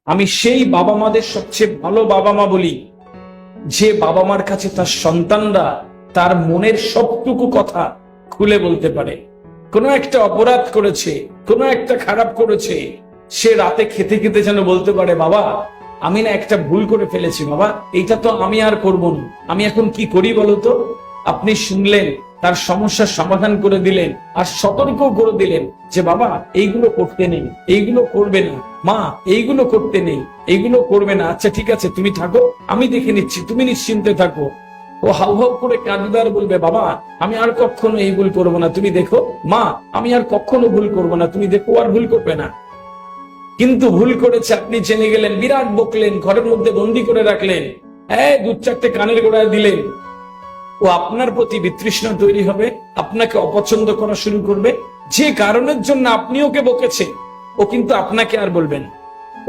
আমি সেই বাবা মাদের সবচেয়ে ভালো বাবা মা বলি যে বাবা মার কাছে তার সন্তানরা তার মনের সবটুকু কথা খুলে বলতে পারে। কোনো একটা অপরাধ করেছে, কোনো একটা খারাপ করেছে, সে রাতে খেতে খেতে যেন বলতে পারে, বাবা আমি না একটা ভুল করে ফেলেছি, বাবা এইটা তো আমি আর করব না, আমি এখন কি করি বলতো। আপনি শুনলেন, তার সমস্যার সমাধান করে দিলেন, আর সতর্ক করে দিলেন যে বাবা এইগুলো করতে নেই, এইগুলো করবে না, মা এইগুলো করতে নেই, এইগুলো করবে না, আচ্ছা ঠিক আছে তুমি থাকো, আমি দেখে নিচ্ছি, তুমি নিশ্চিন্তে থাকো। ও হাউ হাউ করে কাঁদবে আর বলবে, বাবা আমি আর কখনো এই ভুল করবো না, তুমি দেখো, মা আমি আর কখনো ভুল করবো না, তুমি দেখো, আর ভুল করবে না। কিন্তু ভুল করেছে, আপনি জেনে গেলেন, বিরাট বকলেন, ঘরের মধ্যে বন্দি করে রাখলেন, দু চারটে কানের গোড়ায় দিলেন। ও আপনার প্রতি বিতৃষ্ণা তৈরি হবে, আপনাকে অপছন্দ করা শুরু করবে। যে কারণের জন্য আপনি ওকে বকেছেন, ও কিন্তু আপনাকে আর বলবেন।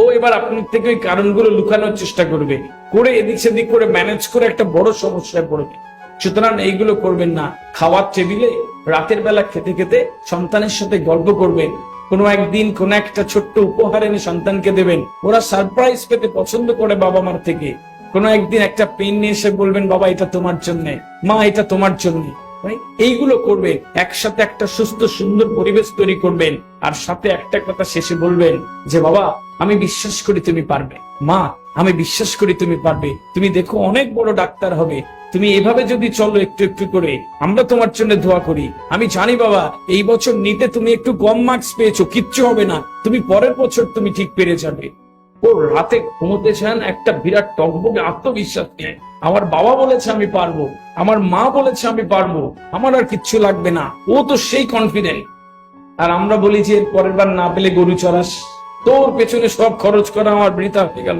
ও এবার আপনার থেকে ওই কারণগুলো লুকানোর চেষ্টা করবে, করে এদিক সেদিক করে ম্যানেজ করে একটা বড় সমস্যায় পড়বে। সুতরাং এইগুলো করবেন না। খাওয়ার টেবিলে রাতের বেলা খেতে খেতে সন্তানের সাথে গল্প করবেন, কোনো একদিন কোন একটা ছোট্ট উপহার এনে সন্তানকে দেবেন, ওরা সারপ্রাইজ পেতে পছন্দ করে বাবা মার থেকে। কোনো একদিন একটা পেন নিয়ে এসে বলবেন, বাবা এটা তোমার জন্য, মা এটা তোমার জন্য। এইগুলো করবে, একসাথে একটা সুস্থ সুন্দর পরিবেশ তৈরি করবেন, আর সাথে একটা কথা শেষে বলবেন যে বাবা আমি বিশ্বাস করি তুমি পারবে, মা আমি বিশ্বাস করি তুমি পারবে, তুমি দেখো অনেক বড় ডাক্তার হবে, তুমি এভাবে যদি চলো একটু একটু করে, আমরা তোমার জন্য দোয়া করি। আমি জানি বাবা এই বছর নিতে তুমি একটু কম মার্কস পেয়েছো, কিচ্ছু হবে না, তুমি পরের বছর তুমি ঠিক পেরে যাবে। ও রাতে ঘুমোতে চান একটা বিরাট টকবকে আত্মবিশ্বাস নিয়ে, আমার বাবা বলেছে আমি পারবো, আমার মা বলেছে আমি পারবো, আমার আর কিচ্ছু লাগবে না, ও তো সেই কনফিডেন্ট। আর আমরা বলি যে পরের বার না পেলে গরু চড়াস, তোর পেছনে সব খরচ করা আমার বৃথা হয়ে গেল,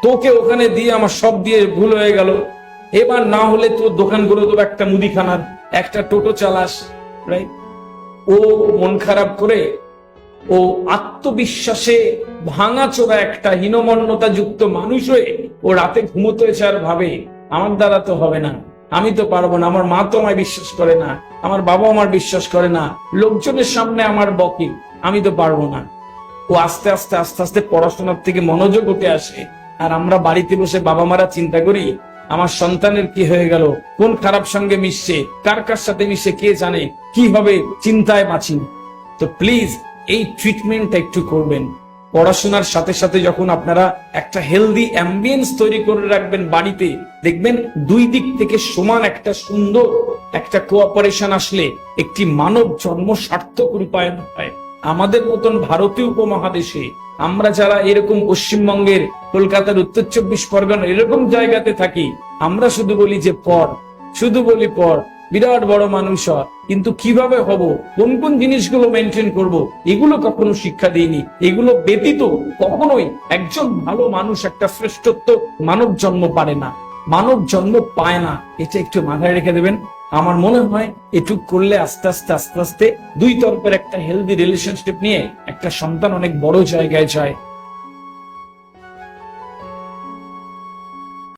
তোকে ওখানে দিয়ে আমার সব দিয়ে ভুল হয়ে গেল, এবার না হলে তোর দোকান করে দেবো একটা মুদিখানার, একটা টোটো চালাস, রাইট? ও মন খারাপ করে, ও আত্মবিশ্বাসে ভাঙাচোরা একটা হীনমন্যতা যুক্ত মানুষ হয়ে ও রাতে ঘুমোতে হয়েছে আর ভাবে, আমার দ্বারা তো হবে না, আমি তো পারবো না, আমার মা তো আমায় বিশ্বাস করে না, আমার বাবা আমার বিশ্বাস করে না, লোকজনের সামনে আমার বকি, আমি তো পারবো না। ও আস্তে আস্তে আস্তে আস্তে পড়াশোনার থেকে মনোযোগ উঠে আসে। আর আমরা বাড়িতে বসে বাবা মারা চিন্তা করি আমার সন্তানের কি হয়ে গেল, কোন খারাপ সঙ্গে মিশছে, কার কার সাথে মিশে কে জানে, কি হবে, চিন্তায় বাঁচি। তো প্লিজ এই ট্রিটমেন্টটা একটু করবেন। পড়াশোনার সাথে সাথে যখন আপনারা একটা হেলদি অ্যাম্বিয়েন্স তৈরি করে রাখবেন বাড়িতে, দেখবেন দুই দিক থেকে সমান একটা সুন্দর একটা কোঅপারেশন আসলে একটি মানব জন্ম সার্থক রূপায়ণ হয়। আমাদের মতন ভারতীয় উপমহাদেশে আমরা যারা এরকম পশ্চিমবঙ্গের কলকাতার উত্তর 24 পরগনা এরকম জায়গাতে থাকি, আমরা শুধু বলি যে পড়, শুধু বলি পড়, বিরাট বড় মানুষ হয়, কিন্তু কিভাবে হব, কোন কোন জিনিসগুলো মেনটেন করব, এগুলো কখনো শিক্ষা দিইনি। এগুলো ব্যতীত কখনোই একজন ভালো মানুষ, একটা শ্রেষ্ঠত্ব মানব জন্ম পারে না, মানব জন্ম পায় না। এটা একটু মাথায় রেখে দেবেন। আমার মনে হয় এটুক করলে আস্তে আস্তে আস্তে আস্তে দুই তরফের একটা হেলদি রিলেশনশিপ নিয়ে একটা সন্তান অনেক বড় জায়গায় যায়।